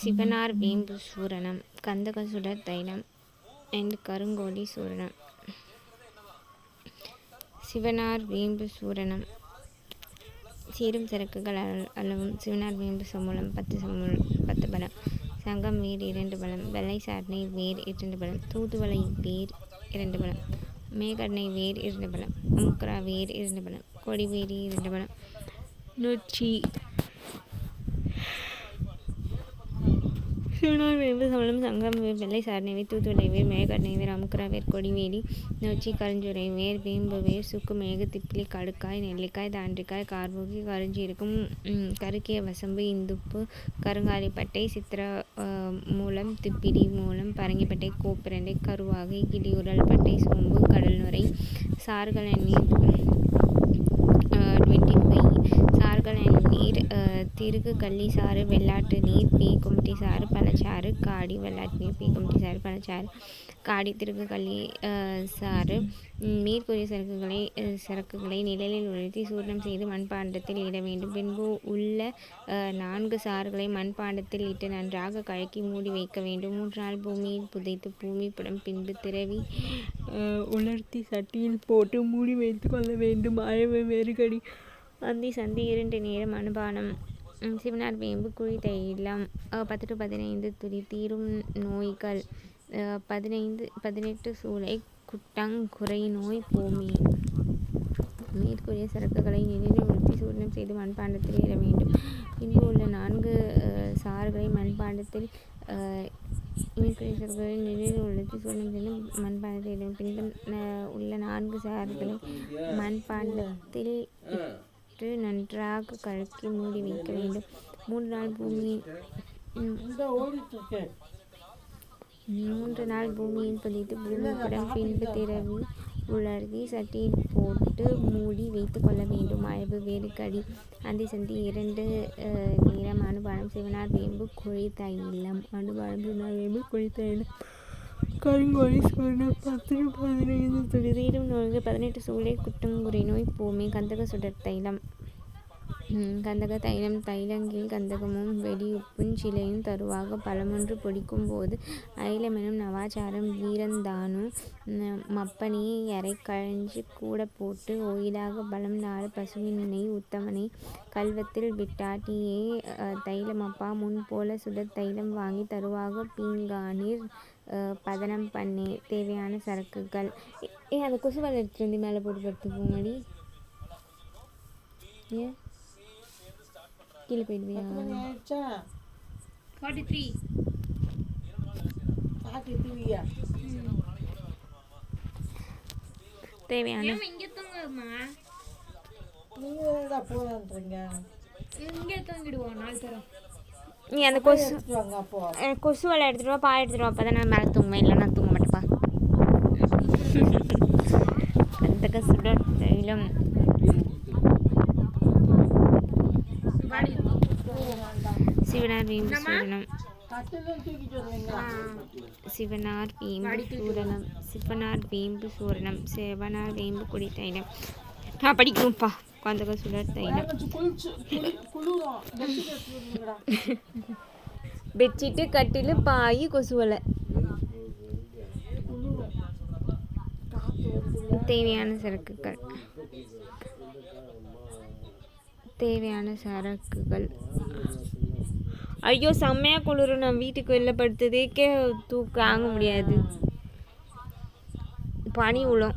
சிவனார் வேம்பு சூரணம், கந்தக சுடர் தைலம் அண்ட் கருங்கோழி சூரணம். சிவனார் வேம்பு சூரணம் சீரும் சரக்குகள் அளவும். சிவனார் வேம்பு சமூலம் 10 பழம், சங்கம் வேர் 2 பழம், வெள்ளை சாட்டனை வேர் 2 பழம், தூதுவளை வேர் 2 பழம், மேகடனை வேர் 2 பழம், அமுக்ரா வேர் 2 பழம், கொடிவேரி 2 பழம், நொச்சி. சிவனார் வேம்பு சமூலம், சங்கம் வேர், வெள்ளை சாட்டனை வேர், தூதுவளை வேர், மேகடனை வேர், அமுக்ரா வேர், கொடிவேரி, நொச்சி, கருஞ்சுரை வேர், வேம்பு வேர், சுக்கு, மேகு, திப்பிலி, கடுக்காய், நெல்லிக்காய், தாண்டிக்காய், கார்பூகி, கருஞ்சீரகம், கருக்கிய வசம்பு, இந்துப்பு, கருங்காலிப்பட்டை, சித்திர மூலம், திப்பிலி மூலம், பரங்கிப்பட்டை, கோப்பிரண்டை, கருவாகை, கிளியுரல் பட்டை, சோம்பு, கடல் நுரை, சாறுகள் நீர் 25, சாறுகள் நீர், திருகு கள்ளி சாறு, வெள்ளாட்டு நீர், பீக்குமட்டி சாறு, பழச்சாறு, காடி, வெள்ளாட்டு நீர், பீக்குமட்டி சாறு, பழச்சாறு, காடி, திருகு கள்ளி சாறு. மேற்கூறிய சரக்குகளை நிழலில் உலர்த்தி சூரணம் செய்து மண்பாண்டத்தில் இட வேண்டும். பின்பு உள்ள 4 சாறுகளை மண்பாண்டத்தில் இட்டு நன்றாக கலக்கி மூடி வைக்க வேண்டும். 3 நாள் பூமியில் புதைத்து பூமிப்படம் பின்பு திரவி உலர்த்தி சட்டியில் போட்டு மூடி வைத்து கொள்ள வேண்டும். அளவு வேறுகடி அந்தி சந்தி 2 நேரம் அனுபானம். சிவனார் வேம்பு குழி தைலம் 10 to 15 துளி. தீரும் நோய்கள் 18 சூளை குட்டங்குறை நோய் போமி. மேற்கூறிய சரக்குகளை நிழலில் உலர்த்தி சூரணம் செய்து மண்பாண்டத்தில் இட வேண்டும். பின்பு உள்ள 4 சாறுகளை மண்பாண்டத்தில் மேற்கூறிய சரக்குகளை நிழலில் உலர்த்தி சூரணம் செய்து மண்பாண்டத்தில் இட வேண்டும். பின்பு உள்ள 4 சாறுகளை மண்பாண்டத்தில் நன்றாக கலக்கி மூடி வைக்க வேண்டும். 3 நாள் பூமியில் புதைத்து பூமிப்படம் பின்பு திரவி உலர்த்தி சட்டியில் போட்டு மூடி வைத்து கொள்ள வேண்டும். அளவு வேறுகடி அந்தி சந்தி 2 நேரம் அனுபானம். சிவனார் வேம்பு குழி தைலம் அனுபானம். சிவனார் வேம்பு குழி தைலம் கருங்கோழி சூரணம் 10 to 15 துளி. தீரும் நோய்கள் 18 சூளை குட்டங்குறை நோய் போமே. கந்தக சுடர் தைலம். கந்தக தைலம் தைலங்கில் கந்தகமும் வெடியுப்பும் சிலையும் தருவாக பழமொன்று பொடிக்கும் போது ஐலமெனும் நவாச்சாரம் வீரந்தானு மப்பனியை அரை கழஞ்சி கூட போட்டு ஓயிலாக பலம் 4 பசுவின் நெய் உத்தமனை கல்வத்தில் விட்டாட்டியே தைலமப்பா முன் போல சுடர் தைலம் வாங்கி தருவாக பீங்கானிர் பதனம் பண்ணே. தேவையான சரக்குகள். அந்த கொசுவலை எடுத்துட்டு வந்து மேலே போட்டு படுத்துப்போங்கடி. ஏன் கீழே போயிடுவியா? தேவையான நீ அந்த கொசு வலை எடுத்துட்டு வா, பால் எடுத்துட்டு வா. அப்போ தான் நான் மேலே தூங்குவேன், இல்லைன்னா தூங்க மாட்டேப்பா. கந்தக சுடர் தைலம் சிவனார் வேம்பு சூரணம். சிவனார் வேம்பு சூரணம். சிவனார் வேம்பு சூரணம். சிவனார் வேம்பு குடி தைலம். நான் படிக்கணும்ப்பா. கந்தக சுடர் தைலம் பெட்ஷீட்டு, கட்டில், பாய், கொசுவலை. தேவையான சரக்குகள். ஐயோ செம்மையாக குளிரும். நான் வீட்டுக்கு வெளில படுத்ததேக்கே தாங்க முடியாது. பனி விழும்.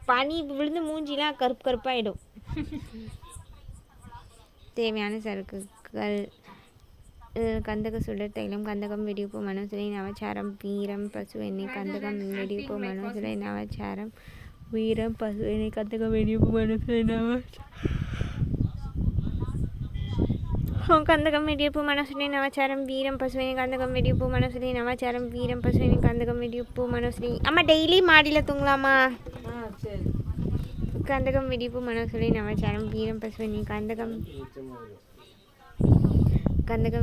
பனி விழுந்து மூஞ்சிலாம் கருப்பாயிடும். தேவையான சரக்குகள். கந்தக சுடர் தைலம், கந்தகம், வெடியுப்பு, மனோசிலை, நவச்சாரம், வீரம், பசு எண்ணெய். கந்தகம், வெடியுப்பு, மனோசிலை, நவச்சாரம், வீரம், பசு எண்ணெய். கந்தகம், வெடியுப்பு, மனோசிலை, கந்தகம், வெடியுப்பு, மனோசிலை, நவச்சாரம், வீரம், பசு எண்ணெய். கந்தகம், வெடியுப்பு, மனோசிலை, நவச்சாரம், வீரம், பசு எண்ணெய். கந்தகம், வெடியுப்பு, மனோசிலை. அம்மா டெய்லி மாடியில் தூங்கலாமா? கந்தகம், வெடியுப்பு, மனோசிலை, நவச்சாரம், வீரம், பசு எண்ணெய். கந்தகம்,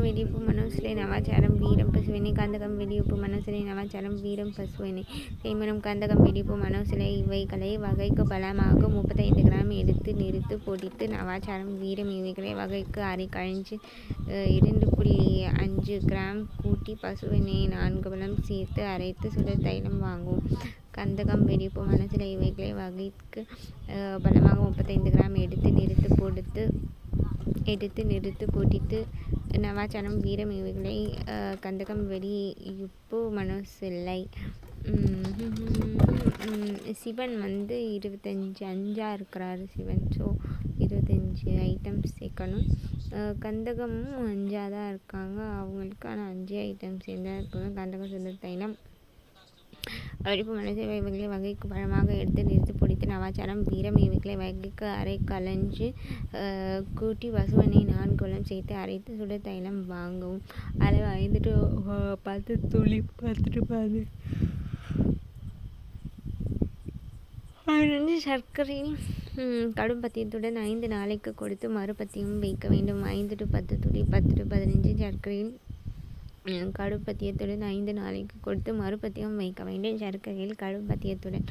வெடியுப்பு, மனோசிலை, நவாச்சாரம், வீரம், பசுவினை. கந்தகம், வெடியுப்பு, மனோசிலை, நவாச்சாரம், வீரம், பசுவினை. செய்மனம் கந்தகம், வெடியுப்பு, மனோசிலை இவைகளை வகைக்கு பலமாக 35 கிராம் எடுத்து நிறுத்து பொடித்து. நவாச்சாரம், வீரம் இவைகளை வகைக்கு அரை கழிஞ்சு 2.5 5 கிராம் கூட்டி பசு எண்ணெயை 4 பழம் சேர்த்து அரைத்து சுடர் தைலம் வாங்கவும். கந்தகம், வெடிப்பு, மனசிலை இவைகளை வகைக்கு பலமாக 35 கிராம் எடுத்து நிறுத்து பொடித்து நவாச்சாரம், வீரம் இவைகளை கந்தகம், வெடியுப்பு, மனசிலை. சிவன் 25 இருக்கிறாரு சிவன். ஸோ 25 ஐட்டம்ஸ் சேர்க்கணும். கந்தகமும் 5 தான் இருக்காங்க அவங்களுக்கு. ஆனால் 5 ஐட்டம்ஸ் இருந்தால் இருக்கணும். கந்தகம், சுந்தர தைலம், வெடிப்பு, மனசிலை இவைகளை வகைக்கு பழமாக எடுத்து நிறுத்து பொடித்து நவாச்சாரம், வீரம் இவைகளை வகைக்கு அரை கலஞ்சு கூட்டி பசுவெண்ணை 4 பழம் சேர்த்து அரைத்து சுடர் தைலம் வாங்கவும். அளவு 5 to 10 துளி 10 to 10 சர்க்கரையில் கடும் பத்தியத்துடன் 5 நாளைக்கு கொடுத்து மறுபத்தியம் வைக்க வேண்டும். 5 to 10 துளி 10 to 15 சர்க்கரையில் கடும் பத்தியத்துடன் 5 நாளைக்கு கொடுத்து மறுபத்தியம் வைக்க வேண்டும். சர்க்கரையில் கடும் பத்தியத்துடன்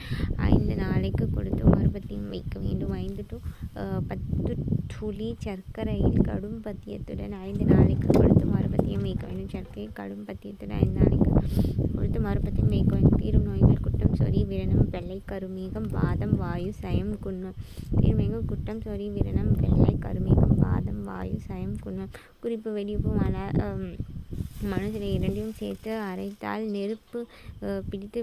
5 நாளைக்கு கொடுத்து மறுபத்தியம் வைக்க வேண்டும். 5 to 10 துளி சர்க்கரையில் கடும் பத்தியத்துடன் 5 நாளைக்கு கொடுத்து மறுபத்தியம் வைக்க வேண்டும். சர்க்கரையில் கடும் பத்தியத்துடன் 5 நாளைக்கு கொடுத்து மறுபத்தியம் வைக்க வேண்டும். தீரும் நோய்கள் குட்டம், சொறி, விரணம், வெள்ளை கருமேகம், வாதம், வாயு, சயம், குன்மம். தீர்மேகம், குட்டம், சொறி, விரணம், வெள்ளை கருமேகம், வாதம், வாயு, சயம், குன்மம். குறிப்பு: வெடிப்பு, மனசிலை இரண்டையும் சேர்த்து அரைத்தால் நெருப்பு பிடித்து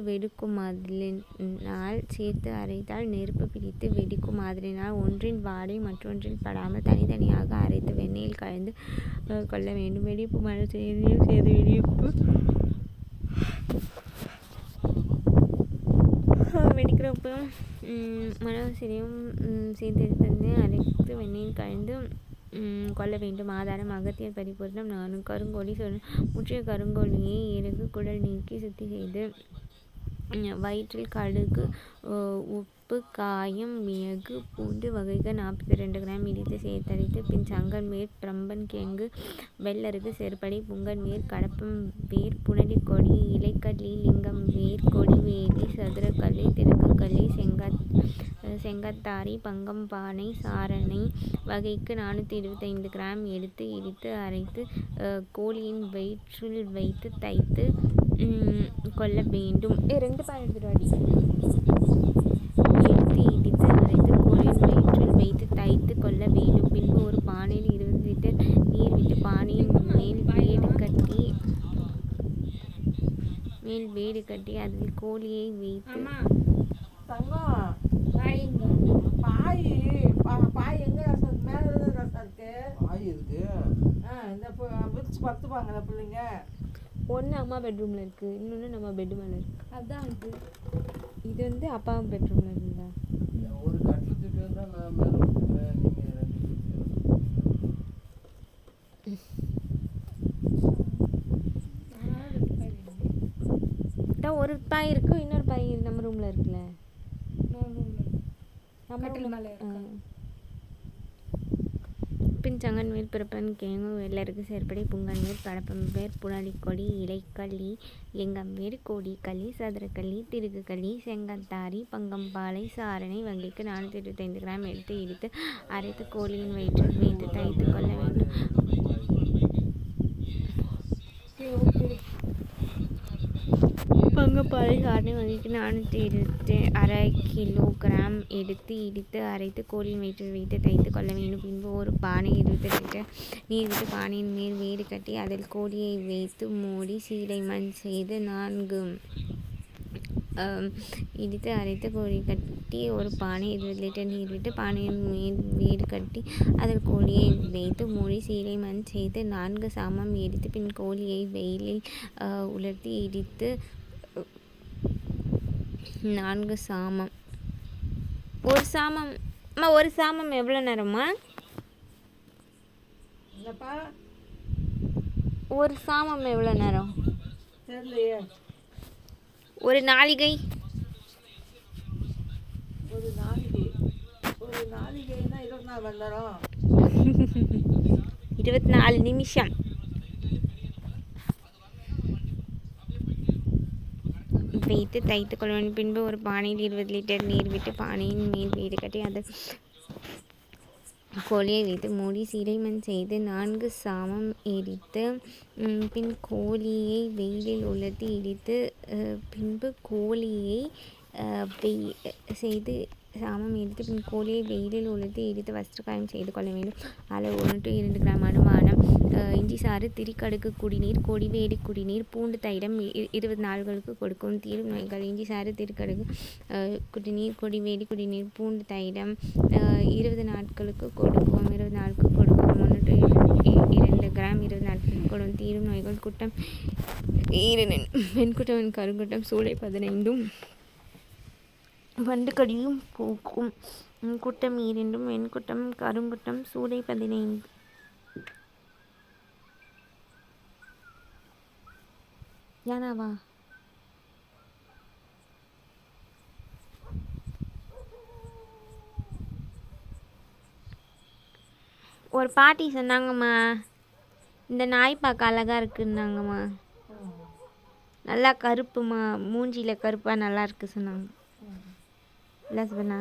வெடிக்கும் மாதிரினால் ஒன்றின் வாடை மற்றொன்றில் படாமல் தனித்தனியாக அரைத்து வெண்ணெயில் கலந்து கொள்ள வேண்டும். வெடிப்பு: மனசிலையும் சேர்த்து வெடிக்கிறப்ப மனசிலையும் சேர்த்து அரைத்து வெண்ணெயில் கலந்து கொள்ள வேண்டும். ஆதாரம்: அகத்தியர் பரிபூரணம் 4. கருங்கோழி முற்றிய கருங்கோழியை இறகு குடல் நீக்கி சுத்தி செய்து வயிற்றில் கடுகு, உப்பு, காயம், மிளகு, பூண்டு வகைகள் 42 கிராம் இடித்து சேர்த்தரைத்து பின் சங்கன் வேர், பிரம்பன் கிழங்கு, வெள்ளருக்கு, செருப்படை, புங்கன் வேர், கடப்பம் வேர், புனலிக்கொடி, இலைக்கல்லி, லிங்கம் வேர், கொடிவேலி, சதுரக்கல்லி, திருக்குக்கல்லி, செங்கத்தாரி, பங்கம்பானை, சாரணை வகைக்கு 425 கிராம் எடுத்து இடித்து அரைத்து கோழியின் வயிற்றில் வைத்து தைத்து கொள்ள வேண்டும். 2 பால் எடுத்துட்டு எடுத்து இடித்து அரைத்து கோழியின் வயிற்றில் வைத்து தைத்து கொள்ள வேண்டும். பின்பு ஒரு பானையில் 20 லிட்டர் நீர் விட்டு பானையின் மேல் வேடு கட்டி அதில் கோழியை வைத்து ஒன்று அம்மா பெட்ரூமில் இருக்குது, இன்னொன்று நம்ம பெட் மேலே இருக்குது. அதுதான் இது அப்பா பெட்ரூமில் இருந்தா ஒரு ஒரு பாய் இருக்கு, இன்னொரு பாய் நம்ம ரூமில் இருக்குல்ல, பின் சங்கன் வேர், பிறப்பன் கிழங்கு, வெள்ளருக்கு, சேர்ப்படை, புங்கன் வேர், கடப்பம் வேர், புனலிக்கொடி, இலைக்கல்லி, லிங்கம் வேர், கொடிக்கல்லி, சதுரக்கல்லி, திருக்குக்கல்லி, செங்கத்தாரி, பங்கம்பாலை, சாரணை வகைக்கு 425 கிராம் எடுத்து இடித்து அரைத்து கோழியின் வயிற்றில் வைத்து தைத்து கொள்ள வேண்டும். பங்கம்பாலை, சாரணை வகைக்கு 420 கிலோகிராம் எடுத்து இடித்து அரைத்து கோழியின் வயிற்றில் வைத்து தைத்து கொள்ள வேண்டும். பின்பு ஒரு பானை 20 லிட்டர் நீர் விட்டு பானையின் மேல் வேடு கட்டி அதில் கோழியை வைத்து மூடி சீலை மண் செய்து 4 இடித்து அரைத்து கோழி கட்டி ஒரு பானை 20 லிட்டர் நீர் விட்டு பானையின் மேல் வேடு கட்டி அதில் கோழியை வைத்து மூடி சீலை மண் செய்து 4 சாமம் எரித்து பின் கோழியை வெயிலில் உலர்த்தி இடித்து 4 சாமம். ஒரு சாமம் எவ்வளோ நேரமா? ஒரு சாமம் எவ்வளோ நேரம்? ஒரு நாளிகை 24 நிமிஷம். வைத்து தைத்து கொள்ள வேண்டும். பின்பு ஒரு பானையில் 20 லிட்டர் நீர் விட்டு பானையின் மேல் வேடு கட்டி கோழியை வைத்து மூடி சீடைமண் செய்து 4 சாமம் எரித்து பின் கோழியை வெயிலில் உலர்த்தி இடித்து பின்பு கோழியை செய்து சாமம் எரித்து பின் கோழியை வெயிலில் உலர்த்தி இடித்து வஸ்திரகாயம் செய்து கொள்ள வேண்டும். அளவு 1 to 2 கிராம். அனுமானம் இஞ்சி சாறு, திரிக்கடுக்கு குடிநீர், கொடிவேடி குடிநீர், பூண்டு தைலம் 20 நாள்களுக்கு கொடுக்கும். தீரும் நோய்கள். இஞ்சி சாறு, திரிக்கடுக்கு குடிநீர், கொடிவேடி குடிநீர், பூண்டு தைலம் 20 நாட்களுக்கு கொடுக்கும். 20 நாளுக்கு கொடுக்கும். 1 to 2 கிராம் 20 நாட்களுக்கு கொடுக்கும். தீரும் நோய்கள். குட்டம் ஈரனின் வெண்குட்டம் கருங்குட்டம் சூளை 15 வண்டு கடியும் போக்கும். குட்டம் ஈரண்டும் வெண்குட்டம் கருங்குட்டம் சூளை 15. ஏனாவா ஒரு பாட்டி சொன்னாங்கம்மா, இந்த நாய் பார்க்க அழகாக இருக்குன்னாங்கம்மா. நல்லா கருப்புமா, மூஞ்சியில் கருப்பாக நல்லா இருக்கு சொன்னாங்க. இல்லை சொன்னா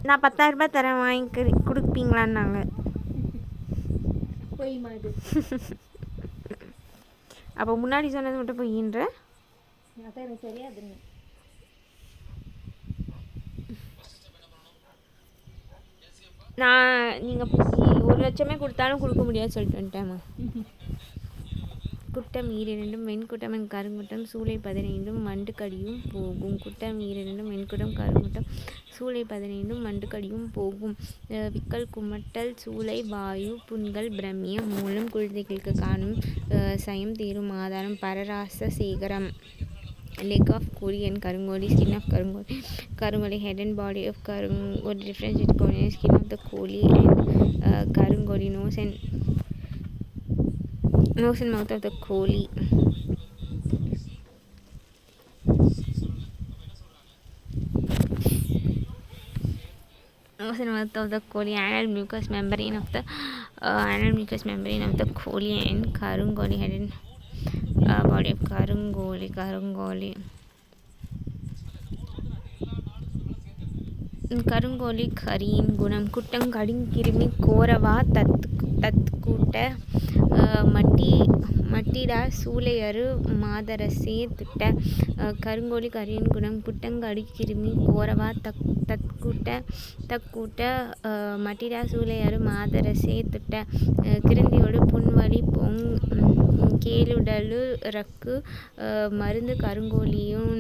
நான் 10,000 ரூபாய் தரேன் வாங்கி கொடுப்பீங்களான்னாங்க. அப்போ முன்னாடி சொன்னது மட்டும் பொய்யின்ற நான் நீங்கள் 1 லட்சமே கொடுத்தாலும் கொடுக்க முடியாது சொல்லிட்டு வந்துட்டேம்மா. குட்டம் ஈரண்டும் வெண்குட்டம் கருங்குட்டம் சூளை 15 வண்டு கடியும் போகும். குட்டம் ஈரண்டும் வெண்குட்டம் கருங்குட்டம் சூளை 15 வண்டு கடியும் போகும். விக்கல், குமட்டல், சூளை, வாயு, புண்கள், பிரமியம் மூலம் குழந்தைகளுக்கு காணும் சயம் தீரும். ஆதாரம் பரராச சேகரம். leg of கோழி and கருங்கோழி, skin of கருங்கோழி, head and body of கருங்கோழி, differentiated கோழி, skin of the கோழி and கருங்கோழி, nose and mouth of the கோழி. Nose and mouth of the கோழி, anal mucous membrane of the கோழி and கருங்கோழி, head and body of கருங்கோழி. கருங்கோழி கரியின் குணம். குட்டம் கடிங்கிருமி கோரவா தத்கூட்ட மட்டிடா சூளையரு மாதரசே திட்ட. கருங்கோழி கரியின் குணம். குட்டங்கடிக்கிருமி கோரவா தக்கூட்ட மட்டிடா சூளையரு மாதரசே திட்ட. கிருந்தியோடு புண்வலி கேளுடலு ரக்கு மருந்து கருங்கோழியும்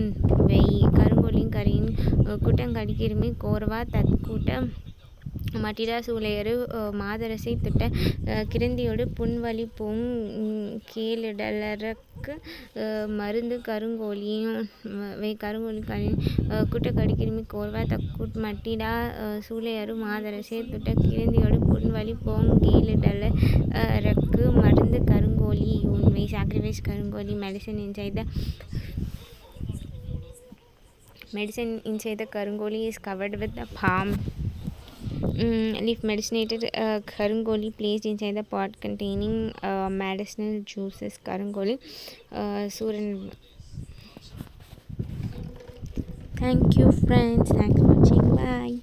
கருங்கோழியும் கரியின் குட்டங்கடிக்கிருமி கோரவா தத்கூட்ட மட்டிடா சூளையரு மாதரசை திட்ட. கிருந்தியோடு புண்வலி கேளிடலருக்கு மருந்து கருங்கோழியும் கருங்கோழி குட்டக்கடிக்கிருமி கோர்வா தக்கூட் மட்டிடா சூளையரு மாதரசை திட்ட. கிருந்தியோடு புண்வலி கேளிடலருக்கு மருந்து கருங்கோழி உண்மை. சாக்ரிஃபைஸ் கருங்கோழி. Medicine inside the karungoli is covered with the palm leaf. Medicinated karungoli placed inside the pot containing medicinal juices. Karungoli Suran. Thank you friends, thanks for watching, bye.